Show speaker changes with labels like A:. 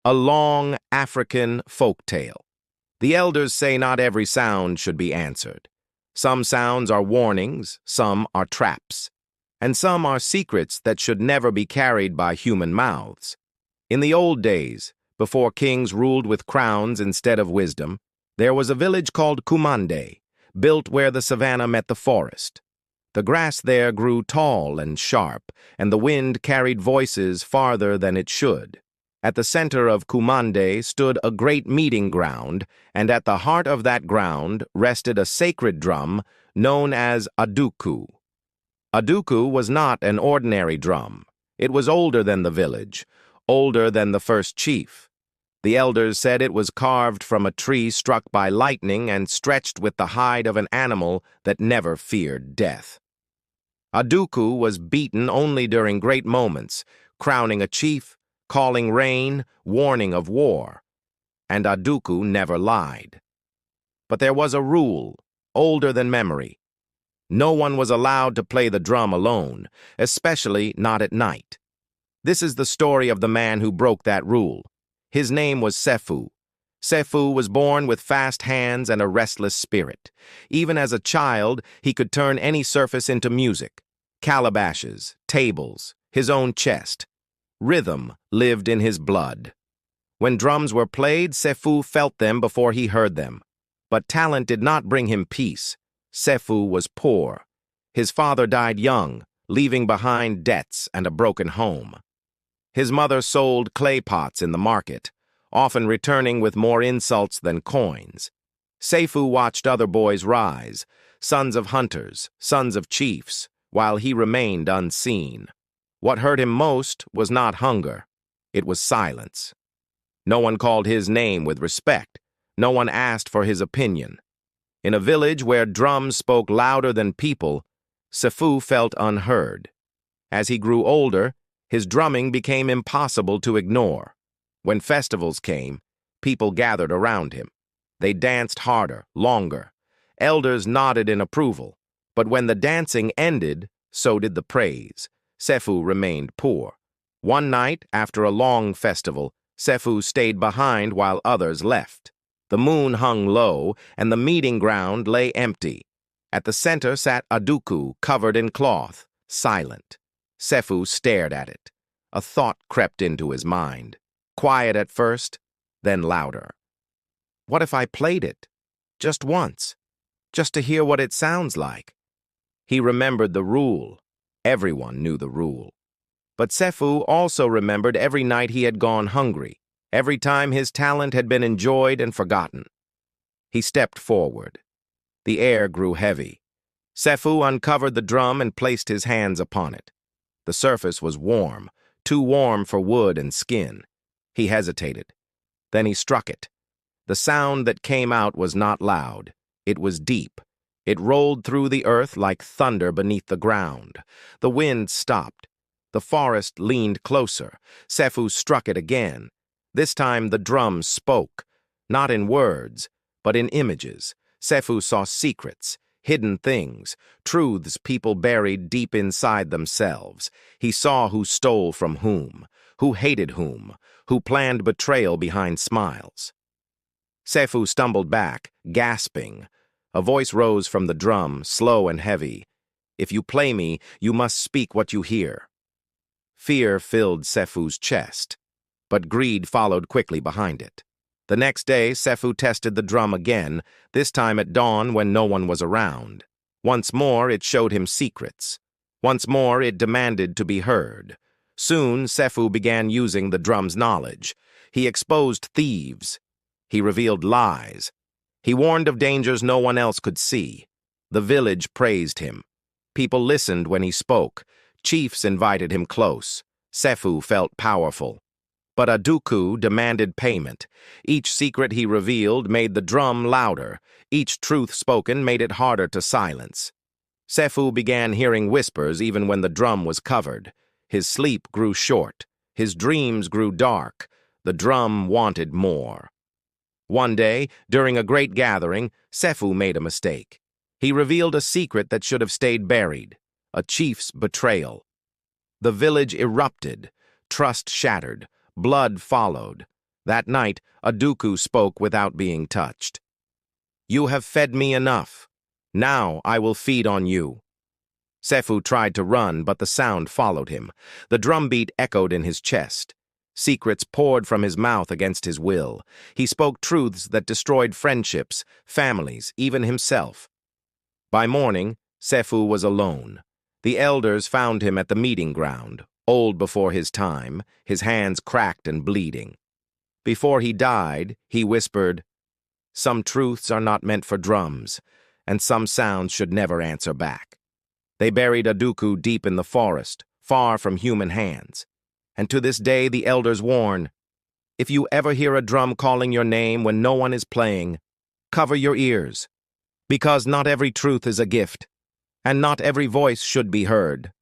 A: a long African folk tale. The elders say not every sound should be answered. Some sounds are warnings, some are traps, and some are secrets that should never be carried by human mouths. In the old days, before kings ruled with crowns instead of wisdom, there was a village called Kumande, built where the savannah met the forest. The grass there grew tall and sharp, and the wind carried voices farther than it should. At the center of Kumande stood a great meeting ground, and at the heart of that ground rested a sacred drum known as Aduku. Aduku was not an ordinary drum. It was older than the village, older than the first chief. The elders said it was carved from a tree struck by lightning and stretched with the hide of an animal that never feared death. Aduku was beaten only during great moments, crowning a chief, calling rain, warning of war. And Aduku never lied. But there was a rule, older than memory. No one was allowed to play the drum alone, especially not at night. This is the story of the man who broke that rule. His name was Sefu. Sefu was born with fast hands and a restless spirit. Even as a child, he could turn any surface into music. Calabashes, tables, his own chest. Rhythm lived in his blood. When drums were played, Sefu felt them before he heard them. But talent did not bring him peace. Sefu was poor. His father died young, leaving behind debts and a broken home. His mother sold clay pots in the market, often returning with more insults than coins. Sefu watched other boys rise, sons of hunters, sons of chiefs, while he remained unseen. What hurt him most was not hunger. It was silence. No one called his name with respect. No one asked for his opinion. In a village where drums spoke louder than people, Sefu felt unheard. As he grew older, his drumming became impossible to ignore. When festivals came, people gathered around him. They danced harder, longer. Elders nodded in approval. But when the dancing ended, so did the praise. Sefu remained poor. One night, after a long festival, Sefu stayed behind while others left. The moon hung low, and the meeting ground lay empty. At the center sat Aduku, covered in cloth, silent. Sefu stared at it. A thought crept into his mind. Quiet at first, then louder. What if I played it? Just once. Just to hear what it sounds like. He remembered the rule. Everyone knew the rule. But Sefu also remembered every night he had gone hungry, every time his talent had been enjoyed and forgotten. He stepped forward. The air grew heavy. Sefu uncovered the drum and placed his hands upon it. The surface was warm, too warm for wood and skin. He hesitated. Then he struck it. The sound that came out was not loud. It was deep. It rolled through the earth like thunder beneath the ground. The wind stopped. The forest leaned closer. Sefu struck it again. This time the drum spoke, not in words, but in images. Sefu saw secrets, hidden things, truths people buried deep inside themselves. He saw who stole from whom, who hated whom, who planned betrayal behind smiles. Sefu stumbled back, gasping. A voice rose from the drum, slow and heavy. If you play me, you must speak what you hear. Fear filled Sefu's chest, but greed followed quickly behind it. The next day, Sefu tested the drum again, this time at dawn when no one was around. Once more, it showed him secrets. Once more, it demanded to be heard. Soon, Sefu began using the drum's knowledge. He exposed thieves. He revealed lies. He warned of dangers no one else could see. The village praised him. People listened when he spoke. Chiefs invited him close. Sefu felt powerful. But Aduku demanded payment. Each secret he revealed made the drum louder. Each truth spoken made it harder to silence. Sefu began hearing whispers even when the drum was covered. His sleep grew short. His dreams grew dark. The drum wanted more. One day, during a great gathering, Sefu made a mistake. He revealed a secret that should have stayed buried, a chief's betrayal. The village erupted, trust shattered, blood followed. That night, Aduku spoke without being touched. "You have fed me enough. Now I will feed on you." Sefu tried to run, but the sound followed him. The drumbeat echoed in his chest. Secrets poured from his mouth against his will. He spoke truths that destroyed friendships, families, even himself. By morning, Sefu was alone. The elders found him at the meeting ground, old before his time, his hands cracked and bleeding. Before he died, he whispered, "Some truths are not meant for drums, and some sounds should never answer back." They buried Aduku deep in the forest, far from human hands. And to this day the elders warn, if you ever hear a drum calling your name when no one is playing, cover your ears, because not every truth is a gift, and not every voice should be heard.